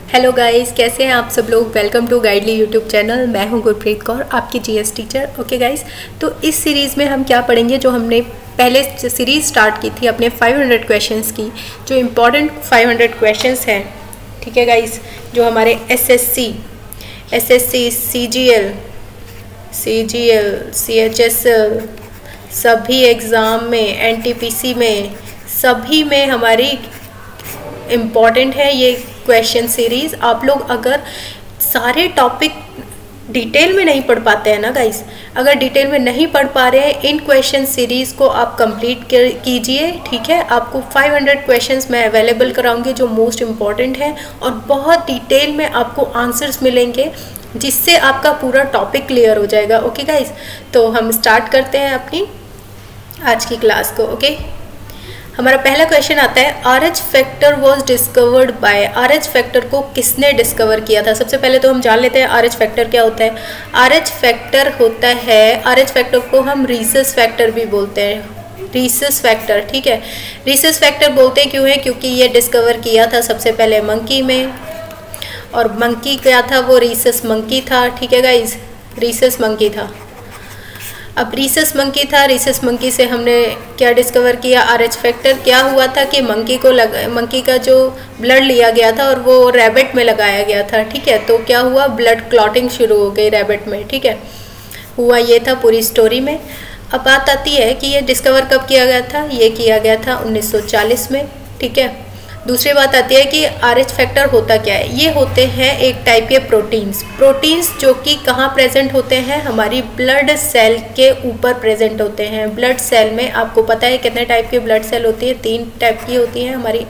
Hello guys, कैसे हैं आप सब लोग। Welcome to Guidely YouTube channel. मैं हूं गुरप्रीत कौर, आपकी जीएस टीचर। ओके गाइस, तो इस सीरीज़ में हम क्या पढ़ेंगे, जो हमने पहले सीरीज़ स्टार्ट की थी अपने 500 क्वेश्चंस की, जो इम्पॉर्टेंट 500 क्वेश्चंस हैं। ठीक है गाइस, जो हमारे एसएससी, सीजीएल, सीएचएसएल सभी एग्ज़ाम में, एनटीपीसी में, सभी में हमारी इम्पॉर्टेंट है ये क्वेश्चन सीरीज़। आप लोग अगर सारे टॉपिक डिटेल में नहीं पढ़ पाते हैं ना गाइस, अगर डिटेल में नहीं पढ़ पा रहे हैं, इन क्वेश्चन सीरीज़ को आप कंप्लीट कीजिए। ठीक है, आपको 500 क्वेश्चंस मैं अवेलेबल कराऊंगी जो मोस्ट इम्पॉर्टेंट है, और बहुत डिटेल में आपको आंसर्स मिलेंगे, जिससे आपका पूरा टॉपिक क्लियर हो जाएगा। ओके गाइस, तो हम स्टार्ट करते हैं अपनी आज की क्लास को। ओके, हमारा पहला क्वेश्चन आता है, RH factor was discovered by. RH factor को किसने डिस्कवर किया था। सबसे पहले तो हम जान लेते हैं RH फैक्टर क्या होता है। RH फैक्टर होता है, RH फैक्टर को हम रीसस फैक्टर भी बोलते हैं, रीसस फैक्टर। ठीक है, रीसस फैक्टर बोलते क्यों है, क्योंकि ये डिस्कवर किया था सबसे पहले मंकी में, और मंकी क्या था, वो रीसस मंकी था। ठीक है गाइज, रीसस मंकी था। अब रीसस मंकी था, रीसस मंकी से हमने क्या डिस्कवर किया, RH फैक्टर। क्या हुआ था कि मंकी का जो ब्लड लिया गया था और वो रैबिट में लगाया गया था। ठीक है, तो क्या हुआ, ब्लड क्लॉटिंग शुरू हो गई रैबिट में। ठीक है, हुआ ये था पूरी स्टोरी में। अब बात आती है कि ये डिस्कवर कब किया गया था। ये किया गया था 1940 में। ठीक है, दूसरी बात आती है कि RH फैक्टर होता क्या है। ये होते हैं एक टाइप के प्रोटीन्स जो कि कहाँ प्रेजेंट होते हैं, हमारी ब्लड सेल के ऊपर प्रेजेंट होते हैं। ब्लड सेल में आपको पता है कितने टाइप की ब्लड सेल होती है, 3 टाइप की होती हैं हमारी,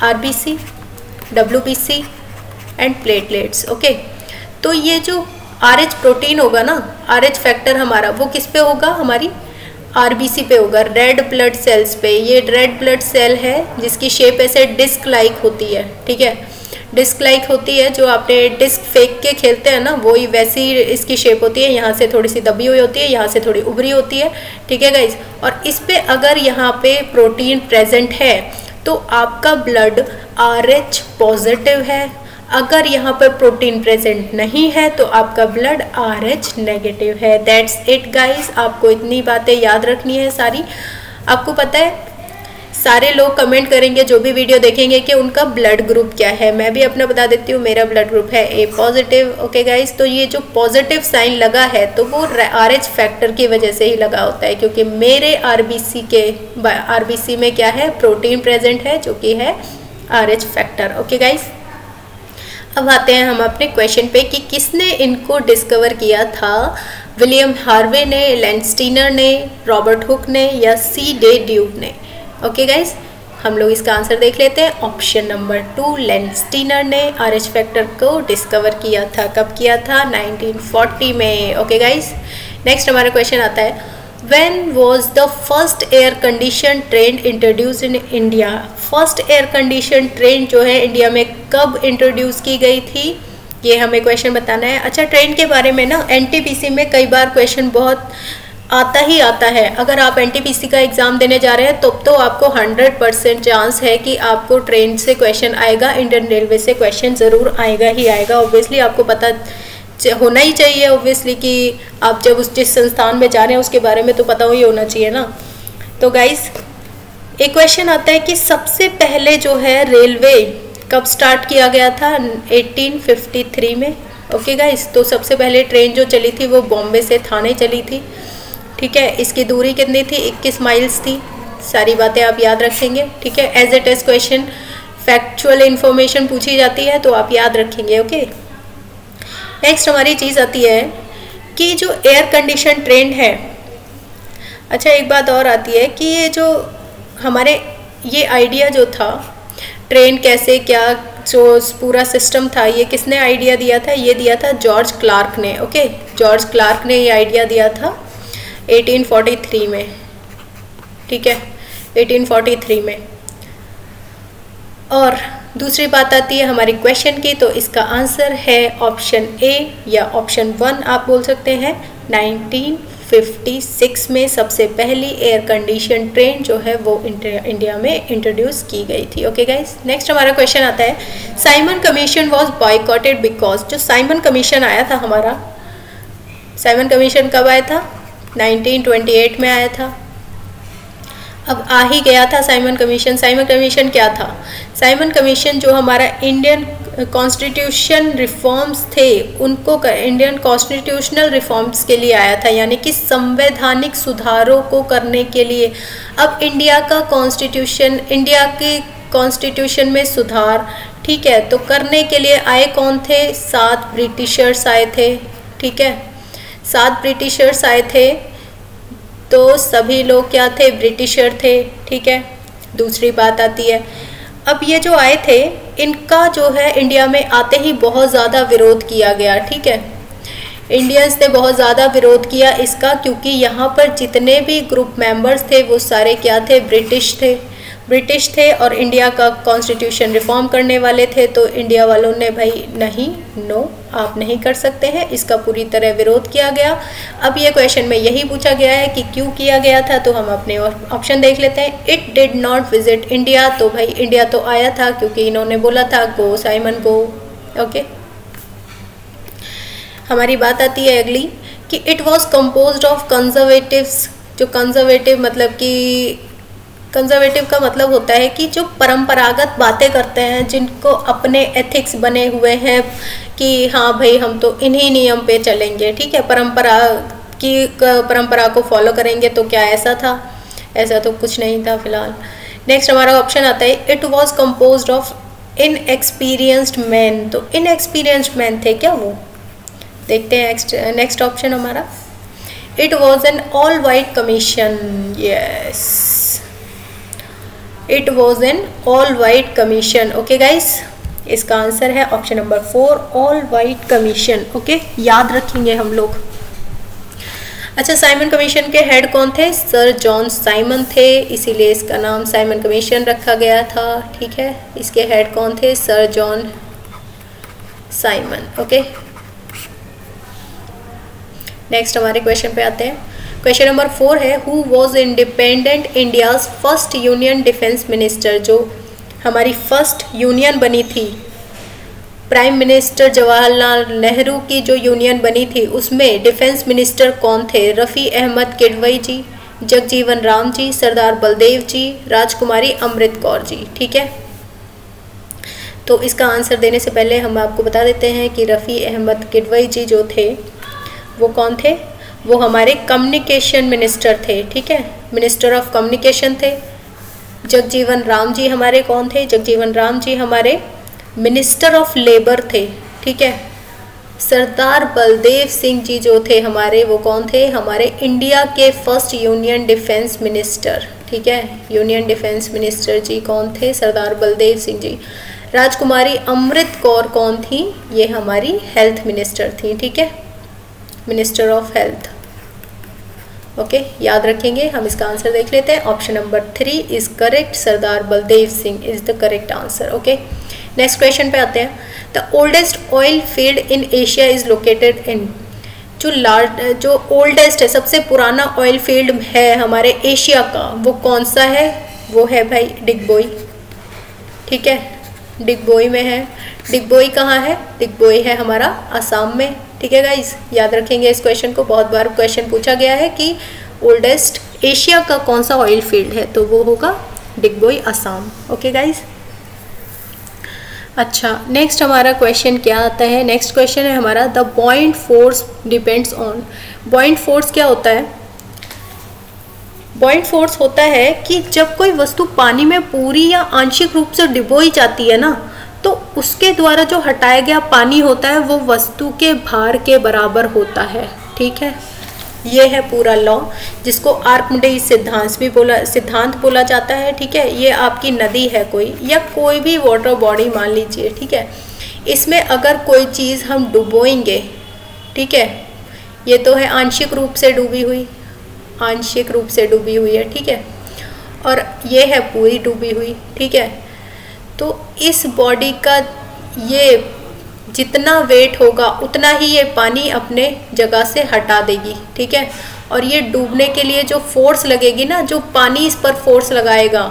RBC, WBC and platelets. Okay, तो ये जो RH प्रोटीन होगा ना, RH फैक्टर हमारा, वो किस पे होगा, हमारी RBC पे होगा, रेड ब्लड सेल्स पे। ये रेड ब्लड सेल है जिसकी शेप ऐसे डिस्क लाइक होती है। ठीक है, डिस्क लाइक होती है, जो आपने डिस्क फेंक के खेलते हैं ना, वही वैसी इसकी शेप होती है। यहाँ से थोड़ी सी दबी हुई होती है, यहाँ से थोड़ी उभरी होती है। ठीक है गाइज, और इस पे अगर यहाँ पे प्रोटीन प्रेजेंट है तो आपका ब्लड RH पॉजिटिव है। अगर यहाँ पर प्रोटीन प्रेजेंट नहीं है तो आपका ब्लड RH नेगेटिव है। दैट्स इट गाइस, आपको इतनी बातें याद रखनी है सारी। आपको पता है, सारे लोग कमेंट करेंगे जो भी वीडियो देखेंगे कि उनका ब्लड ग्रुप क्या है। मैं भी अपना बता देती हूँ, मेरा ब्लड ग्रुप है A पॉजिटिव। ओके गाइस, तो ये जो पॉजिटिव साइन लगा है तो वो RH फैक्टर की वजह से ही लगा होता है, क्योंकि मेरे RBC में क्या है, प्रोटीन प्रेजेंट है, जो कि है RH फैक्टर। ओके गाइस, अब आते हैं हम अपने क्वेश्चन पे कि किसने इनको डिस्कवर किया था। विलियम हार्वे ने, लैंडस्टीनर ने, रॉबर्ट हुक ने, या C. डे ड्यूक ने। ओके गाइस, हम लोग इसका आंसर देख लेते हैं। ऑप्शन नंबर 2, लैंडस्टीनर ने RH फैक्टर को डिस्कवर किया था। कब किया था, 1940 में। ओके गाइस, नेक्स्ट हमारा क्वेश्चन आता है, When was the first air conditioned train introduced in India? First air condition train जो है इंडिया में कब इंट्रोड्यूस की गई थी, ये हमें क्वेश्चन बताना है। अच्छा, ट्रेन के बारे में ना NTPC में कई बार क्वेश्चन बहुत आता ही आता है। अगर आप NTPC का एग्ज़ाम देने जा रहे हैं तो आपको 100% चांस है कि आपको ट्रेन से क्वेश्चन आएगा, इंडियन रेलवे से क्वेश्चन ज़रूर आएगा ही आएगा। ऑब्वियसली आपको पता होना ही चाहिए, ऑब्वियसली, कि आप जब जिस संस्थान में जा रहे हैं उसके बारे में तो पता ही होना चाहिए ना। तो गाइस, एक क्वेश्चन आता है कि सबसे पहले जो है रेलवे कब स्टार्ट किया गया था, 1853 में। ओके गाइस, तो सबसे पहले ट्रेन जो चली थी वो बॉम्बे से थाने चली थी। ठीक है, इसकी दूरी कितनी थी, 21 माइल्स थी। सारी बातें आप याद रखेंगे। ठीक है, as a test question factual information पूछी जाती है तो आप याद रखेंगे। ओके, नेक्स्ट हमारी चीज़ आती है कि जो एयर कंडीशन ट्रेन है। अच्छा, एक बात और आती है कि ये जो हमारे ये आइडिया जो था, ट्रेन कैसे, क्या जो पूरा सिस्टम था, ये किसने आइडिया दिया था, ये दिया था जॉर्ज क्लार्क ने। ओके, जॉर्ज क्लार्क ने ये आइडिया दिया था 1843 में। ठीक है, 1843 में। और दूसरी बात आती है हमारी क्वेश्चन की, तो इसका आंसर है ऑप्शन A या ऑप्शन 1 आप बोल सकते हैं, 1950 1956 में सबसे पहली एयर कंडीशन ट्रेन जो है वो इंडिया में इंट्रोड्यूस की गई थी। ओके गाइस, नेक्स्ट हमारा क्वेश्चन आता है, Simon commission was boycotted because. जो साइमन कमीशन आया था हमारा, साइमन कमीशन कब आया था? 1928 में आया था। अब आ ही गया था साइमन कमीशन। साइमन कमीशन क्या था? साइमन कमीशन जो हमारा इंडियन कॉन्स्टिट्यूशन रिफॉर्म्स थे उनको, इंडियन कॉन्स्टिट्यूशनल रिफॉर्म्स के लिए आया था, यानी कि संवैधानिक सुधारों को करने के लिए। अब इंडिया का कॉन्स्टिट्यूशन, इंडिया के कॉन्स्टिट्यूशन में सुधार, ठीक है, तो करने के लिए आए कौन थे? 7 ब्रिटिशर्स आए थे, ठीक है, 7 ब्रिटिशर्स आए थे। तो सभी लोग क्या थे? ब्रिटिशर थे, ठीक है। दूसरी बात आती है, अब ये जो आए थे इनका जो है इंडिया में आते ही बहुत ज़्यादा विरोध किया गया, ठीक है। इंडियंस ने बहुत ज़्यादा विरोध किया इसका, क्योंकि यहाँ पर जितने भी ग्रुप मेंबर्स थे वो सारे क्या थे? ब्रिटिश थे और इंडिया का कॉन्स्टिट्यूशन रिफॉर्म करने वाले थे। तो इंडिया वालों ने भाई नहीं, नो, आप नहीं कर सकते हैं, इसका पूरी तरह विरोध किया गया। अब ये क्वेश्चन में यही पूछा गया है कि क्यों किया गया था, तो हम अपने ऑप्शन देख लेते हैं। It did not visit India, तो भाई इंडिया तो आया था क्योंकि इन्होंने बोला था गो साइमन गो। ओके, हमारी बात आती है अगली कि it was composed of conservatives. जो कंजर्वेटिव मतलब कि, कंजर्वेटिव का मतलब होता है कि जो परंपरागत बातें करते हैं, जिनको अपने एथिक्स बने हुए हैं कि हाँ भाई हम तो इन्हीं नियम पे चलेंगे, ठीक है, परंपरा को फॉलो करेंगे। तो क्या ऐसा था? ऐसा तो कुछ नहीं था फिलहाल। नेक्स्ट हमारा ऑप्शन आता है, it was composed of inexperienced man. तो इनएक्सपीरियंस्ड मैन थे क्या वो? देखते हैं नेक्स्ट ऑप्शन हमारा, it was an all white commission. Yes, it was an all white commission. Okay guys, इसका आंसर है option number 4, all white commission. Okay, याद रखेंगे हम लोग। अच्छा, साइमन कमीशन के हेड कौन थे? सर जॉन साइमन थे, इसीलिए इसका नाम साइमन कमीशन रखा गया था, ठीक है। इसके हेड कौन थे? Sir John Simon. Okay, next हमारे क्वेश्चन पे आते हैं। क्वेश्चन नंबर 4 है, who was independent India's first union defence minister. जो हमारी फर्स्ट यूनियन बनी थी, प्राइम मिनिस्टर जवाहरलाल नेहरू की जो यूनियन बनी थी उसमें डिफेंस मिनिस्टर कौन थे? रफ़ी अहमद किडवई जी, जगजीवन राम जी, सरदार बलदेव जी, राजकुमारी अमृत कौर जी, ठीक है। तो इसका आंसर देने से पहले हम आपको बता देते हैं कि रफ़ी अहमद किडवई जी जो थे वो कौन थे? वो हमारे कम्युनिकेशन मिनिस्टर थे, ठीक है, मिनिस्टर ऑफ कम्युनिकेशन थे। जगजीवन राम जी हमारे कौन थे? जगजीवन राम जी हमारे मिनिस्टर ऑफ लेबर थे, ठीक है। सरदार बलदेव सिंह जी जो थे हमारे, वो कौन थे? हमारे इंडिया के फर्स्ट यूनियन डिफेंस मिनिस्टर, ठीक है। यूनियन डिफेंस मिनिस्टर जी कौन थे? सरदार बलदेव सिंह जी। राजकुमारी अमृत कौर कौन थी? ये हमारी हेल्थ मिनिस्टर थी, ठीक है, मिनिस्टर ऑफ हेल्थ। ओके, याद रखेंगे। हम इसका आंसर देख लेते हैं। Option number 3 is correct, Sardar Baldev Singh is the correct answer. Okay, next question पे आते हैं। The oldest oil field in Asia is located in. जो ओल्डेस्ट है, सबसे पुराना ऑयल फील्ड है हमारे एशिया का, वो कौन सा है? वो है भाई डिगबोई, ठीक है, डिगबोई में है। डिगबोई कहाँ है? डिगबोई है हमारा असम में, ठीक है गाइज, याद रखेंगे इस क्वेश्चन को। बहुत बार क्वेश्चन पूछा गया है कि ओल्डेस्ट एशिया का कौन सा ऑयल फील्ड है, तो वो होगा डिगबोई, असम। ओके गाइज, अच्छा, नेक्स्ट हमारा क्वेश्चन क्या आता है? नेक्स्ट क्वेश्चन है हमारा, the बॉइंट force depends on. बॉइंट force क्या होता है? बॉइंट फोर्स होता है कि जब कोई वस्तु पानी में पूरी या आंशिक रूप से डुबोई जाती है ना, तो उसके द्वारा जो हटाया गया पानी होता है वो वस्तु के भार के बराबर होता है, ठीक है। ये है पूरा लॉ, जिसको आर्किमिडीज सिद्धांत बोला जाता है, ठीक है। ये आपकी नदी है कोई, या कोई भी वाटर बॉडी मान लीजिए, ठीक है। इसमें अगर कोई चीज़ हम डुबोएंगे, ठीक है, ये तो है आंशिक रूप से डूबी हुई, आंशिक रूप से डूबी हुई है, ठीक है, और ये है पूरी डूबी हुई, ठीक है। तो इस बॉडी का ये जितना वेट होगा उतना ही ये पानी अपने जगह से हटा देगी, ठीक है। और ये डूबने के लिए जो फोर्स लगेगी ना, जो पानी इस पर फोर्स लगाएगा,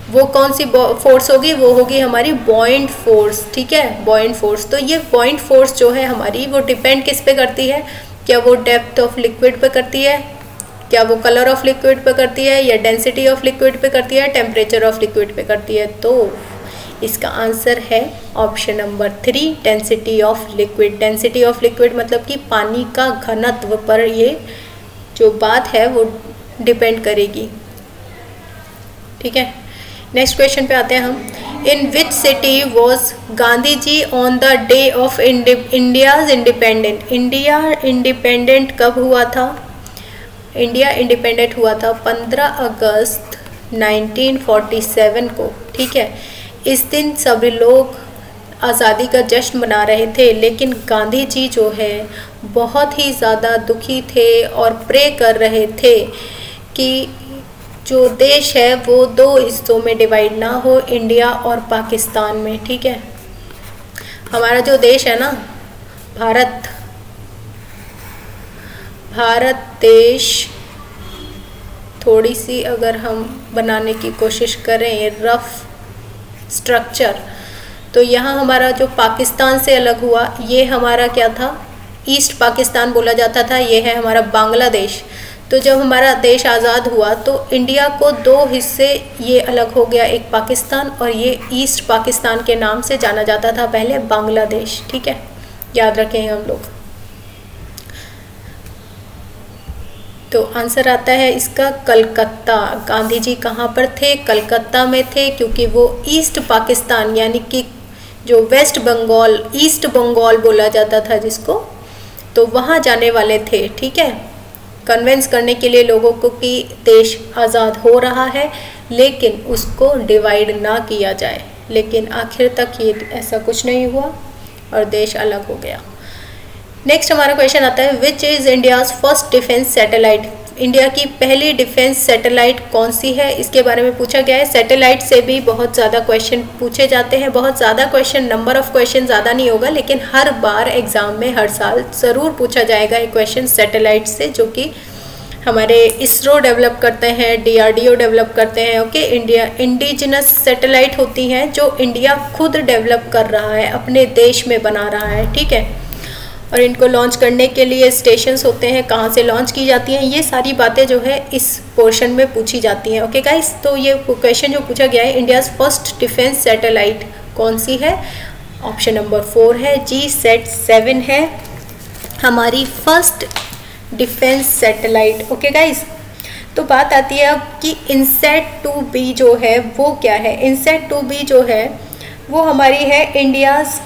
वो कौन सी फोर्स होगी? वो होगी हमारी बॉइंट फोर्स, ठीक है, बॉइंट फोर्स। तो ये बॉइंट फोर्स जो है हमारी, वो डिपेंड किस पे करती है? क्या वो डेप्थ ऑफ लिक्विड पे करती है, क्या वो कलर ऑफ लिक्विड पे करती है, या डेंसिटी ऑफ लिक्विड पे करती है, टेम्परेचर ऑफ लिक्विड पे करती है? तो इसका आंसर है option number 3, density of liquid. Density of liquid मतलब कि पानी का घनत्व पर ये जो बात है वो डिपेंड करेगी, ठीक है। नेक्स्ट क्वेश्चन पे आते हैं हम। In which city was Gandhi ji on the day of India's independent? India independent कब हुआ था? इंडिया इंडिपेंडेंट हुआ था 15 अगस्त 1947 को, ठीक है। इस दिन सभी लोग आज़ादी का जश्न मना रहे थे, लेकिन गांधी जी जो है बहुत ही ज़्यादा दुखी थे और प्रे कर रहे थे कि जो देश है वो 2 हिस्सों में डिवाइड ना हो, इंडिया और पाकिस्तान में, ठीक है। हमारा जो देश है ना, भारत देश, थोड़ी सी अगर हम बनाने की कोशिश करें रफ स्ट्रक्चर, तो यहाँ हमारा जो पाकिस्तान से अलग हुआ, ये हमारा क्या था? ईस्ट पाकिस्तान बोला जाता था, ये है हमारा बांग्लादेश। तो जब हमारा देश आज़ाद हुआ तो इंडिया को 2 हिस्से ये अलग हो गया, एक पाकिस्तान और ये ईस्ट पाकिस्तान के नाम से जाना जाता था पहले बांग्लादेश, ठीक है, याद रखें हम लोग। तो आंसर आता है इसका कलकत्ता। गांधी जी कहाँ पर थे? कलकत्ता में थे, क्योंकि वो ईस्ट पाकिस्तान यानी कि जो वेस्ट बंगाल, ईस्ट बंगाल बोला जाता था जिसको, तो वहाँ जाने वाले थे, ठीक है, कन्विंस करने के लिए लोगों को कि देश आज़ाद हो रहा है लेकिन उसको डिवाइड ना किया जाए। लेकिन आखिर तक ये ऐसा कुछ नहीं हुआ और देश अलग हो गया। नेक्स्ट हमारा क्वेश्चन आता है, which is India's first defence satellite? India की पहली डिफेंस सैटेलाइट कौन सी है, इसके बारे में पूछा गया है। सैटेलाइट से भी बहुत ज़्यादा क्वेश्चन पूछे जाते हैं, बहुत ज़्यादा क्वेश्चन, नंबर ऑफ़ क्वेश्चन ज़्यादा नहीं होगा, लेकिन हर बार एग्ज़ाम में हर साल ज़रूर पूछा जाएगा एक क्वेश्चन सैटेलाइट से, जो कि हमारे इसरो डेवलप करते हैं, DRDO डेवलप करते हैं, ओके। इंडिजिनस सैटेलाइट होती हैं जो इंडिया खुद डेवलप कर रहा है, अपने देश में बना रहा है, ठीक है। और इनको लॉन्च करने के लिए स्टेशंस होते हैं, कहाँ से लॉन्च की जाती हैं, ये सारी बातें जो है इस पोर्शन में पूछी जाती हैं, ओके गाइस। तो ये क्वेश्चन जो पूछा गया है, इंडियाज़ फर्स्ट डिफेंस सैटेलाइट कौन सी है? ऑप्शन नंबर 4 है, GSAT-7 है हमारी first defence satellite, okay guys. तो बात आती है अब कि INSAT-2B जो है वो क्या है। INSAT-2B जो है वो हमारी है India's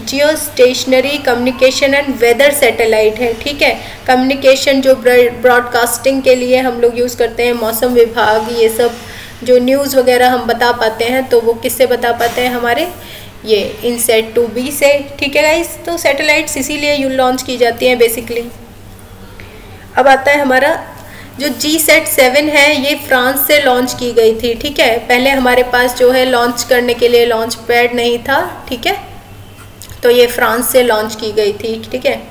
geostationary communication and weather satellite है, ठीक है। कम्युनिकेशन जो ब्रॉडकास्टिंग के लिए हम लोग यूज़ करते हैं, मौसम विभाग, ये सब जो न्यूज़ वगैरह हम बता पाते हैं, तो वो किससे बता पाते हैं? हमारे ये INSAT-2B से, ठीक है गाइस। तो सैटेलाइट्स इसीलिए लॉन्च की जाती हैं बेसिकली। अब आता है हमारा जो GSAT-7 है, ये फ्रांस से लॉन्च की गई थी, ठीक है। पहले हमारे पास जो है लॉन्च करने के लिए लॉन्च पैड नहीं था, ठीक है, तो ये फ्रांस से लॉन्च की गई थी, ठीक है।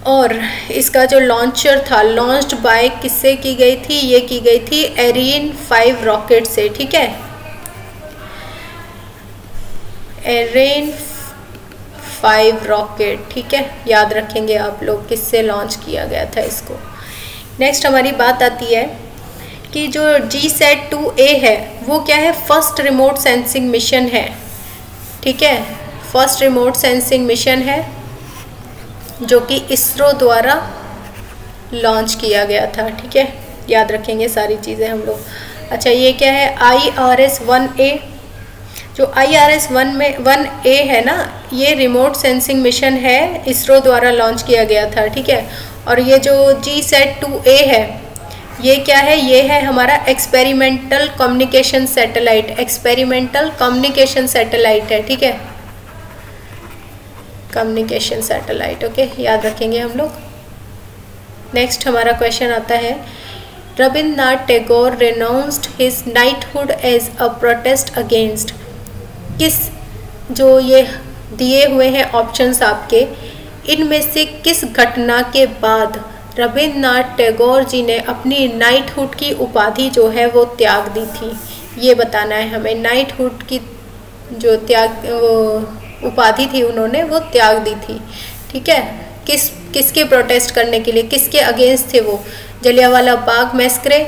और इसका जो लॉन्चर था, लॉन्च्ड बाय किससे की गई थी? ये की गई थी एरियन 5 रॉकेट से, ठीक है, एरियन 5 रॉकेट, ठीक है, याद रखेंगे आप लोग किससे लॉन्च किया गया था इसको। नेक्स्ट हमारी बात आती है कि जो GSAT-2A है वो क्या है? फर्स्ट रिमोट सेंसिंग मिशन है, ठीक है, फर्स्ट रिमोट सेंसिंग मिशन है जो कि इसरो द्वारा लॉन्च किया गया था, ठीक है, याद रखेंगे सारी चीज़ें हम लोग। अच्छा, ये क्या है? IRS-1A। जो IRS-1A है ना, ये रिमोट सेंसिंग मिशन है, इसरो द्वारा लॉन्च किया गया था, ठीक है। और ये जो GSAT-2A है, ये क्या है? ये है हमारा experimental communication satellite, experimental communication satellite है, ठीक है, कम्युनिकेशन सैटेलाइट, ओके, याद रखेंगे हम लोग। नेक्स्ट हमारा क्वेश्चन आता है, Rabindranath Tagore renounced his knighthood as a protest against. किस जो ये दिए हुए हैं ऑप्शंस आपके, इनमें से किस घटना के बाद रविन्द्रनाथ टैगोर जी ने अपनी नाइटहुड की उपाधि जो है वो त्याग दी थी, ये बताना है हमें। नाइटहुड की जो उपाधि थी उन्होंने वो त्याग दी थी, ठीक है। किसके प्रोटेस्ट करने के लिए, किसके अगेंस्ट थे वो? Jallianwala Bagh massacre,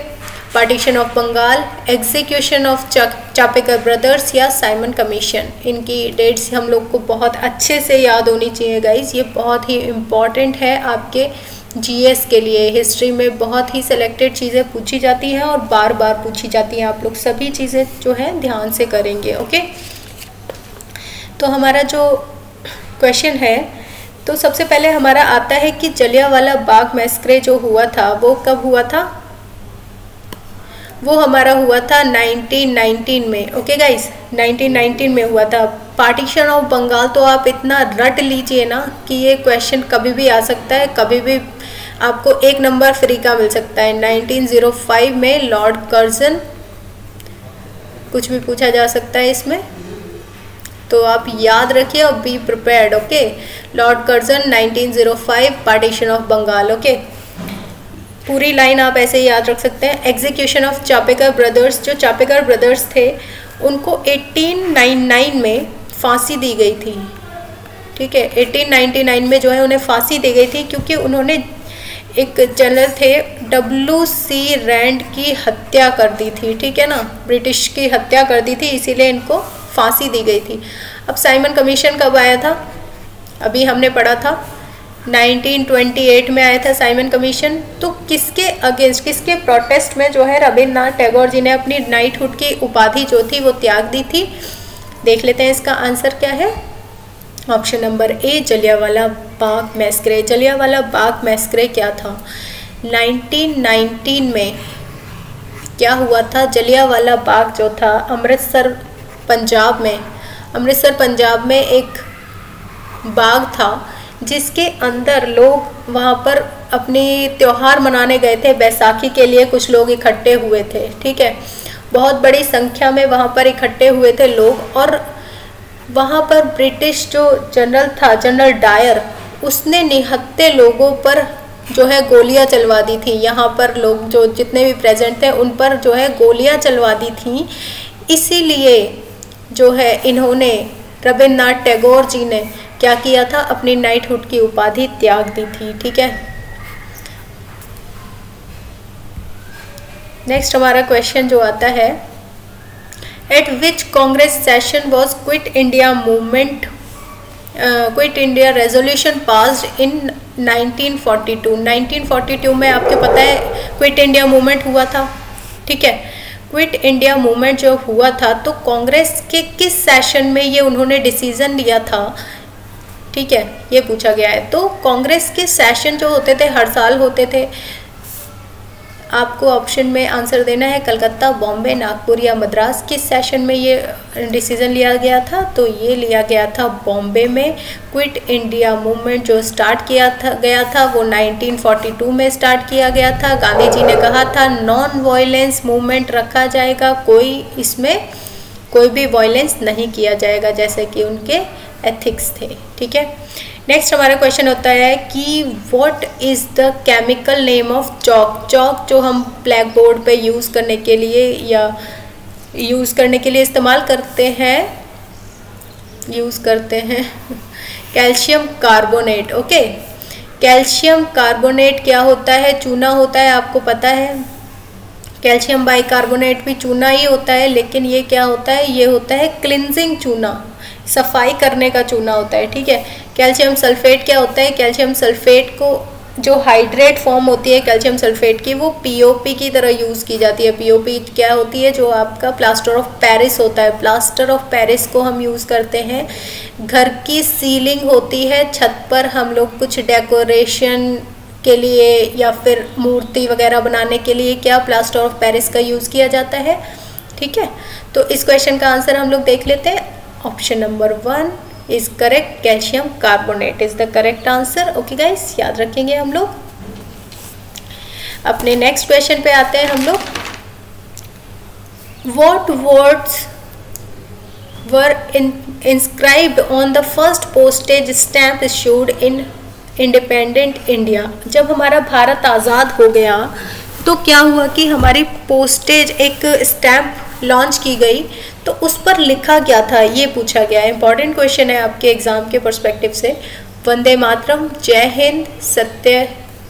partition of Bengal, execution of Chapekar brothers या साइमन कमीशन। इनकी डेट्स हम लोग को बहुत अच्छे से याद होनी चाहिए गाइज, ये बहुत ही इम्पॉर्टेंट है आपके जीएस के लिए। हिस्ट्री में बहुत ही सिलेक्टेड चीज़ें पूछी जाती हैं और बार बार पूछी जाती हैं, आप लोग सभी चीज़ें जो है ध्यान से करेंगे, ओके। तो हमारा जो क्वेश्चन है, तो सबसे पहले हमारा आता है कि जलियांवाला बाग मैस्क्रे जो हुआ था वो कब हुआ था? वो हमारा हुआ था 1919 में, ओके गाइस, 1919 में हुआ था। पार्टीशन ऑफ बंगाल तो आप इतना रट लीजिए ना कि ये क्वेश्चन कभी भी आ सकता है, कभी भी आपको 1 नंबर फ्री का मिल सकता है। 1905 में लॉर्ड कर्जन, कुछ भी पूछा जा सकता है इसमें, तो आप याद रखिए और be prepared, okay. Lord Curzon 1905, partition of Bengal, okay. पूरी लाइन आप ऐसे ही याद रख सकते हैं। एग्जीक्यूशन ऑफ चापेकर ब्रदर्स, जो चापेकर ब्रदर्स थे उनको 1899 में फांसी दी गई थी, ठीक है। 1899 में जो है उन्हें फांसी दी गई थी क्योंकि उन्होंने एक जनरल थे WC रैंड की हत्या कर दी थी, ठीक है ना, ब्रिटिश की हत्या कर दी थी, इसीलिए इनको फांसी दी गई थी। अब साइमन कमीशन कब आया था? अभी हमने पढ़ा था 1928 में आया था साइमन कमीशन। तो किसके अगेंस्ट, किसके प्रोटेस्ट में जो है रविन्द्रनाथ टैगोर जी ने अपनी नाइटहुड की उपाधि जो थी वो त्याग दी थी? देख लेते हैं इसका आंसर क्या है। Option number A, Jallianwala Bagh मैस्क्रे। Jallianwala Bagh मैस्क्रे क्या था? 1919 में क्या हुआ था? जलियांवाला बाग जो था अमृतसर पंजाब में एक बाग था जिसके अंदर लोग वहाँ पर अपनी त्यौहार मनाने गए थे। बैसाखी के लिए कुछ लोग इकट्ठे हुए थे, ठीक है। बहुत बड़ी संख्या में वहाँ पर इकट्ठे हुए थे लोग, और वहाँ पर ब्रिटिश जो जनरल था, जनरल डायर, उसने निहत्थे लोगों पर जो है गोलियां चलवा दी थी। यहाँ पर लोग जो जितने भी प्रेजेंट थे उन पर जो है गोलियां चलवा दी थी। इसीलिए जो है इन्होंने, रविन्द्रनाथ टैगोर जी ने क्या किया था? अपनी नाइटहुड की उपाधि त्याग दी थी, ठीक है। नेक्स्ट हमारा क्वेश्चन जो आता है, eight which Congress session was quit India movement, quit India resolution passed in 1942। 1942 में आपको पता है क्विट इंडिया मूवमेंट हुआ था, ठीक है। क्विट इंडिया मूवमेंट जो हुआ था तो कांग्रेस के किस सेशन में ये उन्होंने डिसीजन लिया था, ठीक है, ये पूछा गया है। तो कांग्रेस के सेशन जो होते थे हर साल होते थे। आपको ऑप्शन में आंसर देना है कलकत्ता, बॉम्बे, नागपुर या मद्रास। किस सेशन में ये डिसीजन लिया गया था? तो ये लिया गया था बॉम्बे में। क्विट इंडिया मूवमेंट जो स्टार्ट गया था वो 1942 में स्टार्ट किया गया था। गांधी जी ने कहा था नॉन वायलेंस मूवमेंट रखा जाएगा, इसमें कोई भी वायलेंस नहीं किया जाएगा, जैसे कि उनके एथिक्स थे, ठीक है। नेक्स्ट हमारा क्वेश्चन होता है कि what is the chemical name of chalk. Chalk जो हम ब्लैक बोर्ड पे यूज़ करने के लिए इस्तेमाल करते हैं calcium carbonate, okay. Calcium carbonate क्या होता है? चूना होता है, आपको पता है। कैल्शियम बाइकार्बोनेट भी चूना ही होता है, लेकिन ये क्या होता है? ये होता है क्लिनजिंग चूना, सफाई करने का चूना होता है, ठीक है। कैल्शियम सल्फेट क्या होता है? कैल्शियम सल्फेट को जो हाइड्रेट फॉर्म होती है कैल्शियम सल्फेट की, वो पीओपी की तरह यूज़ की जाती है। पीओपी क्या होती है? जो आपका प्लास्टर ऑफ पेरिस होता है। प्लास्टर ऑफ पेरिस को हम यूज़ करते हैं, घर की सीलिंग होती है, छत पर हम लोग कुछ डेकोरेशन के लिए या फिर मूर्ति वगैरह बनाने के लिए क्या प्लास्टर ऑफ पेरिस का यूज़ किया जाता है, ठीक है। तो इस क्वेश्चन का आंसर हम लोग देख लेते हैं। Option number 1 is correct, calcium carbonate is the correct answer, okay guys, याद रखेंगे हम लोग। अपने नेक्स्ट क्वेश्चन पे आते हैं हम लोग। What words were inscribed on the first postage stamp issued in independent India? जब हमारा भारत आज़ाद हो गया तो क्या हुआ कि हमारी पोस्टेज एक स्टैम्प लॉन्च की गई, तो उस पर लिखा क्या था ये पूछा गया है। इंपॉर्टेंट क्वेश्चन है आपके एग्जाम के पर्सपेक्टिव से। वंदे मातरम, जय हिंद,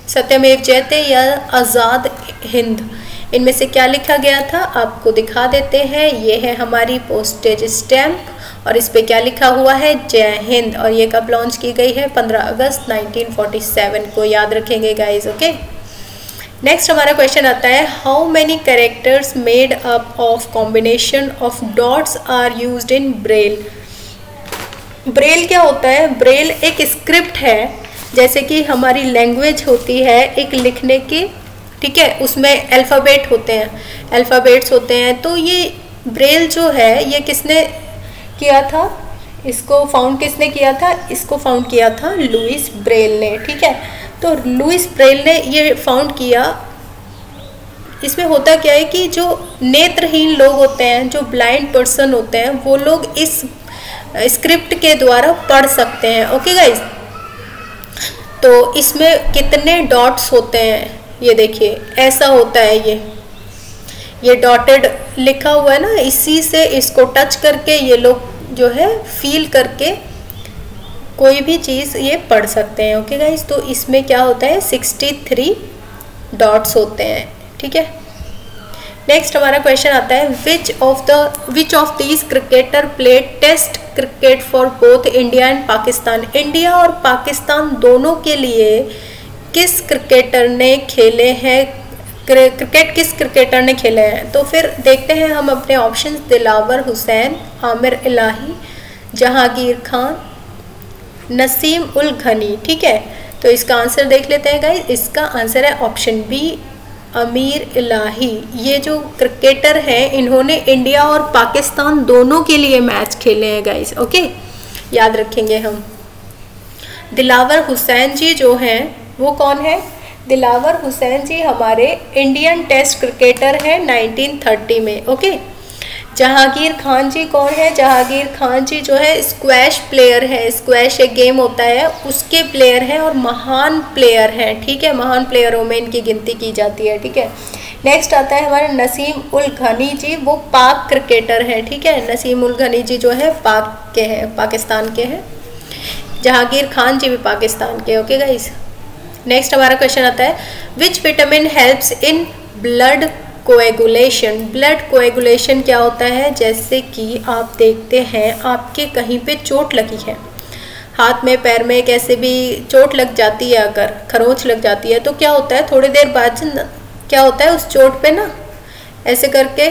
सत्यमेव जयते या आज़ाद हिंद, इनमें से क्या लिखा गया था आपको दिखा देते हैं। ये है हमारी पोस्टेज स्टैम्प और इस पे क्या लिखा हुआ है, जय हिंद। और ये कब लॉन्च की गई है, 15 अगस्त 1947 को, याद रखेंगे गाइज। ओके, नेक्स्ट हमारा क्वेश्चन आता है, how many characters made up of combination of dots are used in Braille? Braille क्या होता है, ब्रेल एक स्क्रिप्ट है, जैसे कि हमारी लैंग्वेज होती है एक लिखने की, ठीक है, उसमें अल्फ़ाबेट होते हैं, अल्फ़ाबेट्स होते हैं। तो ये ब्रेल जो है ये किसने किया था, इसको फाउंड किसने किया था, इसको फाउंड किया था लुइस ब्रेल ने, ठीक है। तो लुइस ब्रेल ने ये फाउंड किया। इसमें होता क्या है कि जो नेत्रहीन लोग होते हैं, जो ब्लाइंड पर्सन होते हैं, वो लोग इस स्क्रिप्ट के द्वारा पढ़ सकते हैं। ओके गाइज, तो इसमें कितने डॉट्स होते हैं ये देखिए, ऐसा होता है, ये डॉटेड लिखा हुआ है ना, इसी से इसको टच करके ये लोग जो है फील करके कोई भी चीज़ ये पढ़ सकते हैं। ओके गाइज, तो इसमें क्या होता है 63 डॉट्स होते हैं, ठीक है। नेक्स्ट हमारा क्वेश्चन आता है, which of these cricketer played test cricket for both India and Pakistan? India और पाकिस्तान दोनों के लिए किस क्रिकेटर ने खेले हैं, क्रिकेट किस क्रिकेटर ने खेले हैं? तो फिर देखते हैं हम अपने ऑप्शंस, दिलावर हुसैन, आमिर इलाही, जहांगीर खान, नसीम उल घनी, ठीक है। तो इसका आंसर देख लेते हैं गाइस, इसका आंसर है ऑप्शन बी, आमिर इलाही। ये जो क्रिकेटर हैं इन्होंने इंडिया और पाकिस्तान दोनों के लिए मैच खेले हैं गाइस। ओके, याद रखेंगे हम। दिलावर हुसैन जी जो हैं वो कौन है, दिलावर हुसैन जी हमारे इंडियन टेस्ट क्रिकेटर हैं 1930 में। ओके, जहांगीर खान जी कौन है, जहांगीर खान जी जो है स्क्वैश प्लेयर है, स्क्वैश एक गेम होता है उसके प्लेयर हैं और महान प्लेयर हैं, ठीक है, महान प्लेयरों में इनकी गिनती की जाती है, ठीक है। नेक्स्ट आता है हमारे नसीम उल घनी जी, वो पाक क्रिकेटर हैं, ठीक है, नसीम उल घनी जी जो है पाक के हैं, पाकिस्तान के हैं। जहांगीर खान जी भी पाकिस्तान के। ओके गाइस, नेक्स्ट हमारा क्वेश्चन आता है, which vitamin helps in blood coagulation? Blood coagulation क्या होता है, जैसे कि आप देखते हैं आपके कहीं पे चोट लगी है, हाथ में पैर में कैसे भी चोट लग जाती है, अगर खरोंच लग जाती है तो क्या होता है, थोड़ी देर बाद क्या होता है उस चोट पे ना ऐसे करके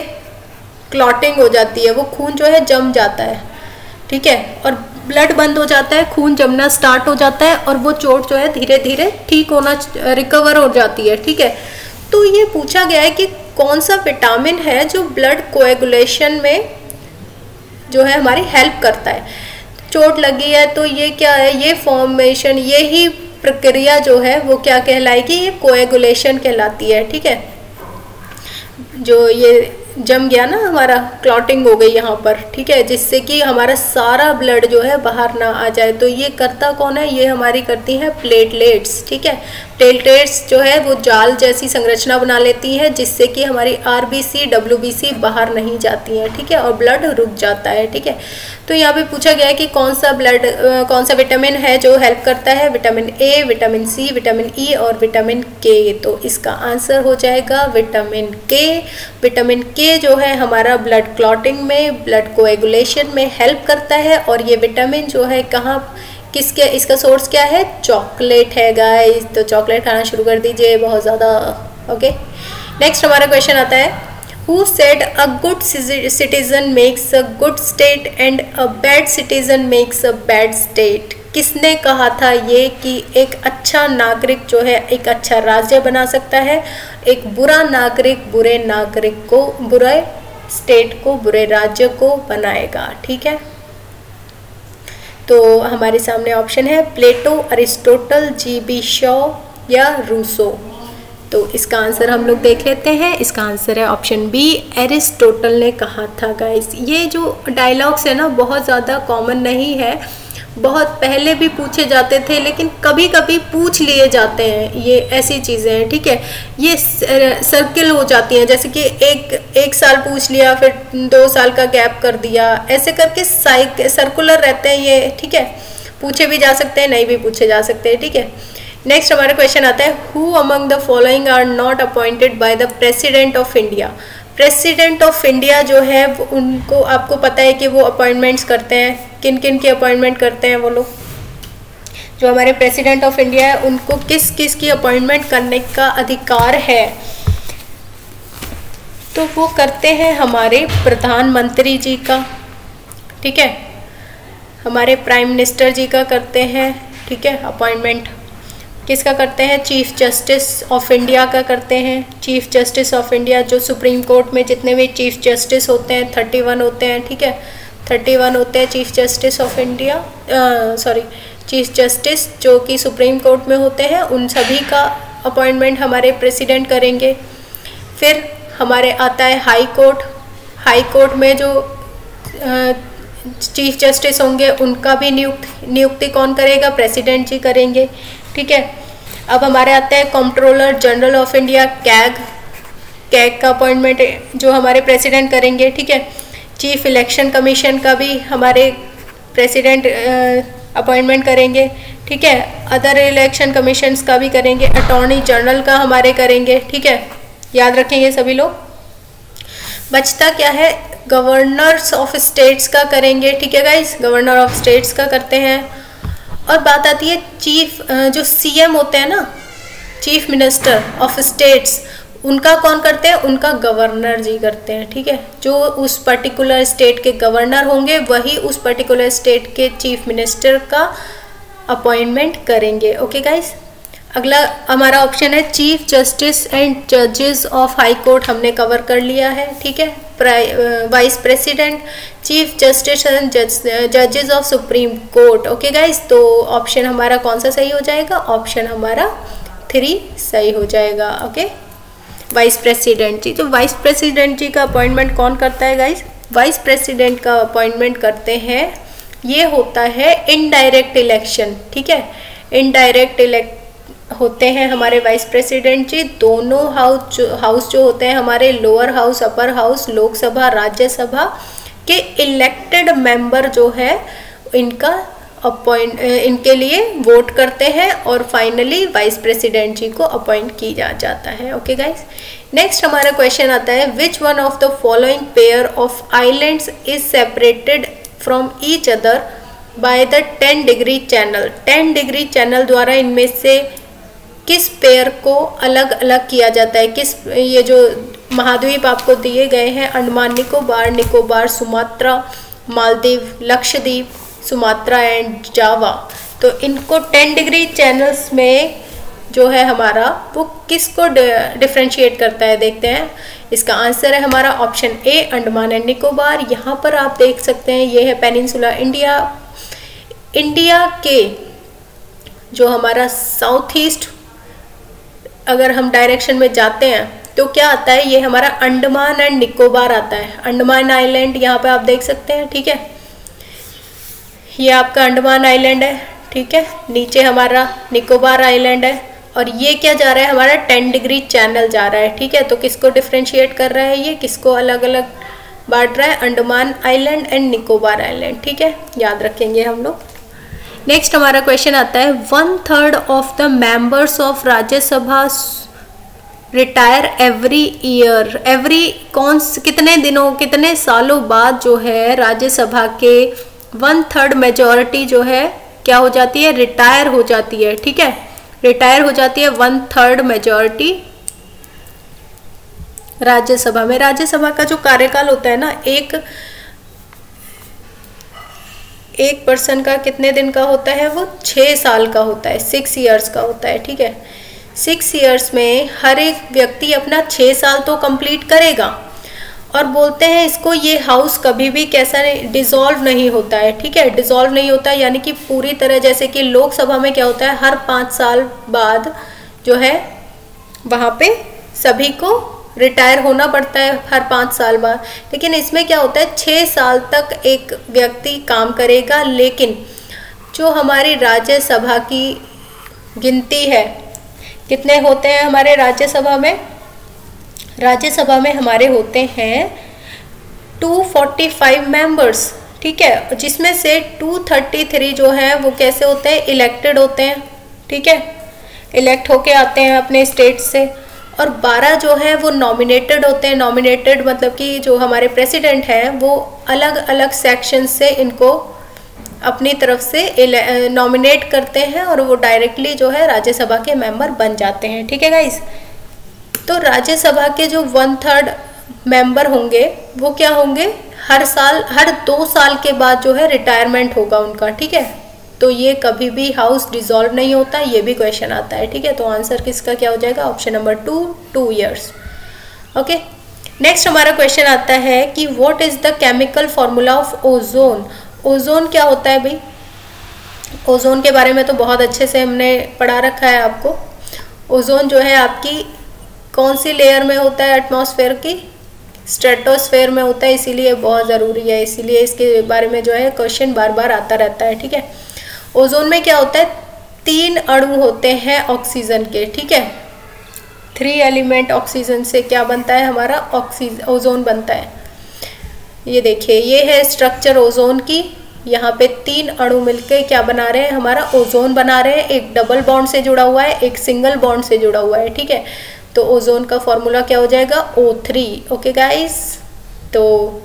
क्लॉटिंग हो जाती है, वो खून जो है जम जाता है, ठीक है, और ब्लड बंद हो जाता है, खून जमना स्टार्ट हो जाता है और वो चोट जो है धीरे धीरे ठीक होना, रिकवर हो जाती है, ठीक है। तो ये पूछा गया है कि कौन सा विटामिन है जो ब्लड कोएगुलेशन में जो है हमारी हेल्प करता है। चोट लगी है तो ये क्या है, ये फॉर्मेशन, यही प्रक्रिया जो है वो क्या कहलाएगी, ये कोएगुलेशन कहलाती है, ठीक है। जो ये जम गया ना हमारा, क्लॉटिंग हो गई यहाँ पर, ठीक है, जिससे कि हमारा सारा ब्लड जो है बाहर ना आ जाए। तो ये करता कौन है, ये हमारी करती हैं प्लेटलेट्स, ठीक है। प्लेटलेट्स जो है वो जाल जैसी संरचना बना लेती है जिससे कि हमारी आरबीसी डब्ल्यूबीसी बाहर नहीं जाती हैं, ठीक है, और ब्लड रुक जाता है, ठीक है। तो यहाँ पे पूछा गया है कि कौन सा विटामिन है जो हेल्प करता है, vitamin A, vitamin C, vitamin E और विटामिन के। तो इसका आंसर हो जाएगा विटामिन के। विटामिन के जो है हमारा ब्लड क्लॉटिंग में, ब्लड कोएगुलेशन में हेल्प करता है। और ये विटामिन जो है कहाँ, किसके, इसका सोर्स क्या है, चॉकलेट है गाइस। तो चॉकलेट खाना शुरू कर दीजिए बहुत ज़्यादा। ओके, नेक्स्ट हमारा क्वेश्चन आता है, Who said a good citizen makes a good state and a bad citizen makes a bad state? किसने कहा था ये कि एक अच्छा नागरिक जो है एक अच्छा राज्य बना सकता है, एक बुरा नागरिक बुरे नागरिक को, बुरे स्टेट को, बुरे राज्य को बनाएगा, ठीक है। तो हमारे सामने ऑप्शन है प्लेटो, अरिस्टोटल, जीबी शॉ या रूसो। तो तो इसका आंसर हम लोग देख लेते हैं। इसका आंसर है ऑप्शन बी, एरिस्टोटल ने कहा था गाइस। ये जो डायलॉग्स है ना बहुत ज़्यादा कॉमन नहीं है, बहुत पहले भी पूछे जाते थे, लेकिन कभी कभी पूछ लिए जाते हैं, ये ऐसी चीज़ें हैं, ठीक है। ये सर्किल हो जाती हैं, जैसे कि एक साल पूछ लिया, फिर 2 साल का गैप कर दिया, ऐसे करके सर्कुलर रहते हैं ये, ठीक है। पूछे भी जा सकते हैं, नहीं भी पूछे जा सकते हैं, ठीक है। नेक्स्ट हमारा क्वेश्चन आता है, who among the following are not appointed by the president of India. President of India जो है उनको आपको पता है कि वो अपॉइंटमेंट्स करते हैं, किन किन की अपॉइंटमेंट करते हैं वो लोग। जो हमारे प्रेसिडेंट ऑफ इंडिया है उनको किस किस की अपॉइंटमेंट करने का अधिकार है, तो वो करते हैं हमारे प्रधानमंत्री जी का, ठीक है, हमारे प्राइम मिनिस्टर जी का करते हैं, ठीक है। अपॉइंटमेंट किसका करते हैं, चीफ जस्टिस ऑफ इंडिया का करते हैं। चीफ जस्टिस ऑफ इंडिया जो सुप्रीम कोर्ट में जितने भी चीफ जस्टिस होते हैं 31 होते हैं, ठीक है, 31 होते हैं chief justice of India, chief justice जो कि सुप्रीम कोर्ट में होते हैं, उन सभी का अपॉइंटमेंट हमारे प्रेसिडेंट करेंगे। फिर हमारे आता है हाई कोर्ट। हाई कोर्ट में जो चीफ जस्टिस होंगे उनका भी नियुक्ति कौन करेगा, प्रेसिडेंट जी करेंगे, ठीक है। अब हमारे आते हैं controller general of India, CAG का अपॉइंटमेंट जो हमारे प्रेसिडेंट करेंगे, ठीक है। चीफ इलेक्शन कमीशन का भी हमारे प्रेसिडेंट अपॉइंटमेंट करेंगे, ठीक है। अदर इलेक्शन कमीशंस का भी करेंगे, अटॉर्नी जनरल का हमारे करेंगे, ठीक है, याद रखेंगे सभी लोग। बचता क्या है, गवर्नर्स ऑफ स्टेट्स का करेंगे, ठीक है गाइस, गवर्नर ऑफ स्टेट्स का करते हैं। और बात आती है चीफ जो सीएम होते हैं ना, चीफ मिनिस्टर ऑफ स्टेट्स, उनका कौन करते हैं, उनका गवर्नर जी करते हैं, ठीक है। जो उस पर्टिकुलर स्टेट के गवर्नर होंगे वही उस पर्टिकुलर स्टेट के चीफ मिनिस्टर का अपॉइंटमेंट करेंगे, ओके गाइस। अगला हमारा ऑप्शन है चीफ जस्टिस एंड जजेस ऑफ हाई कोर्ट, हमने कवर कर लिया है, ठीक है। Vice president, chief justice and जजेस of supreme court, okay guys. तो ऑप्शन हमारा कौन सा सही हो जाएगा, ऑप्शन हमारा 3 सही हो जाएगा, ओके। वाइस प्रेसिडेंट जी, तो वाइस प्रेसिडेंट जी का अपॉइंटमेंट कौन करता है गाइस, वाइस प्रेसिडेंट का अपॉइंटमेंट करते हैं, ये होता है इनडायरेक्ट इलेक्शन, ठीक है। इनडायरेक्ट इलेक्ट होते हैं हमारे वाइस प्रेसिडेंट जी। दोनों हाउस जो होते हैं हमारे, lower house, upper house, Lok Sabha, Rajya Sabha के इलेक्टेड मेंबर जो है इनका इनके लिए वोट करते हैं और फाइनली वाइस प्रेसिडेंट जी को अपॉइंट किया जाता है, ओके गाइस। नेक्स्ट हमारा क्वेश्चन आता है, which one of the following pair of islands is separated from each other by the 10 degree channel. 10 degree channel द्वारा इनमें से किस पेयर को अलग अलग किया जाता है, किस, ये जो महाद्वीप आपको दिए गए हैं, Andaman Nicobar, Sumatra, Maldives, Lakshadweep, Sumatra and Java, तो इनको 10 डिग्री चैनल्स में जो है हमारा वो किसको डिफ्रेंशिएट करता है, देखते हैं। इसका आंसर है हमारा option A, Andaman and Nicobar. यहाँ पर आप देख सकते हैं ये है पेनिनसुला इंडिया। इंडिया के जो हमारा साउथ ईस्ट अगर हम डायरेक्शन में जाते हैं तो क्या आता है, ये हमारा अंडमान एंड निकोबार आता है। अंडमान आइलैंड यहाँ पे आप देख सकते हैं, ठीक है, ये आपका अंडमान आइलैंड है, ठीक है। नीचे हमारा निकोबार आइलैंड है और ये क्या जा रहा है, हमारा 10 डिग्री चैनल जा रहा है, ठीक है। तो किसको डिफ्रेंशिएट कर रहा है, ये किसको अलग अलग बांट रहा है, Andaman island and Nicobar island, ठीक है, याद रखेंगे हम लोग। नेक्स्ट हमारा क्वेश्चन आता है, 1/3 of the members of Rajya Sabha retire every year. कितने दिनों, कितने सालों बाद जो है राज्यसभा के 1/3 मेजॉरिटी जो है क्या हो जाती है, रिटायर हो जाती है, ठीक है। रिटायर हो जाती है 1/3 मेजॉरिटी राज्यसभा में। राज्यसभा का जो कार्यकाल होता है ना, एक पर्सन का कितने दिन का होता है, वो 6 साल का होता है, 6 ईयर्स का होता है, ठीक है। 6 ईयर्स में हर एक व्यक्ति अपना 6 साल तो कंप्लीट करेगा। और बोलते हैं इसको, ये हाउस कभी भी कैसा डिसॉल्व नहीं होता है, ठीक है, डिसॉल्व नहीं होता, यानी कि पूरी तरह, जैसे कि लोकसभा में क्या होता है, हर 5 साल बाद जो है वहाँ पे सभी को रिटायर होना पड़ता है हर 5 साल बाद। लेकिन इसमें क्या होता है, 6 साल तक एक व्यक्ति काम करेगा। लेकिन जो हमारी राज्यसभा की गिनती है, कितने होते हैं हमारे राज्यसभा में? राज्यसभा में हमारे होते हैं 245 मेंबर्स, ठीक है, जिसमें से 233 जो हैं वो कैसे होते हैं, इलेक्टेड होते हैं, ठीक है, इलेक्ट होके आते हैं अपने स्टेट से। और 12 जो है वो नॉमिनेटेड होते हैं। नॉमिनेटेड मतलब कि जो हमारे प्रेसिडेंट हैं वो अलग अलग सेक्शन से इनको अपनी तरफ से नॉमिनेट करते हैं और वो डायरेक्टली जो है राज्यसभा के मेंबर बन जाते हैं, ठीक है गाइस। तो राज्यसभा के जो 1/3 मेंबर होंगे वो क्या होंगे, हर साल, हर 2 साल के बाद जो है रिटायरमेंट होगा उनका, ठीक है। तो ये कभी भी हाउस डिसॉल्व नहीं होता, ये भी क्वेश्चन आता है, ठीक है। तो आंसर किसका क्या हो जाएगा, option number 2 years. Okay, next हमारा क्वेश्चन आता है कि what is the chemical formula of ozone. Ozone क्या होता है भाई? ओजोन के बारे में तो बहुत अच्छे से हमने पढ़ा रखा है आपको। ओजोन जो है आपकी कौन सी लेयर में होता है एटमॉस्फेयर की? स्ट्रेटोस्फेयर में होता है, इसीलिए बहुत ज़रूरी है, इसीलिए इसके बारे में जो है क्वेश्चन बार बार आता रहता है, ठीक है। ओजोन में क्या होता है, 3 अणु होते हैं ऑक्सीजन के, ठीक है। 3 एलिमेंट ऑक्सीजन से क्या बनता है हमारा, ओजोन बनता है। ये देखिए, ये है स्ट्रक्चर ओजोन की। यहाँ पे 3 अणु मिलके क्या बना रहे हैं, हमारा ओजोन बना रहे हैं। एक डबल बॉन्ड से जुड़ा हुआ है, एक सिंगल बॉन्ड से जुड़ा हुआ है, ठीक है। तो ओजोन का फॉर्मूला क्या हो जाएगा, O3। ओके गाइस, तो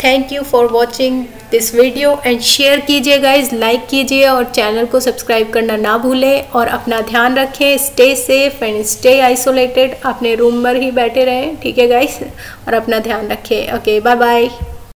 thank you for watching this video and share कीजिए गाइज, लाइक कीजिए और चैनल को सब्सक्राइब करना ना भूलें। और अपना ध्यान रखें, stay safe and stay isolated, अपने रूम में ही बैठे रहें, ठीक है गाइज, और अपना ध्यान रखें। Okay, bye bye.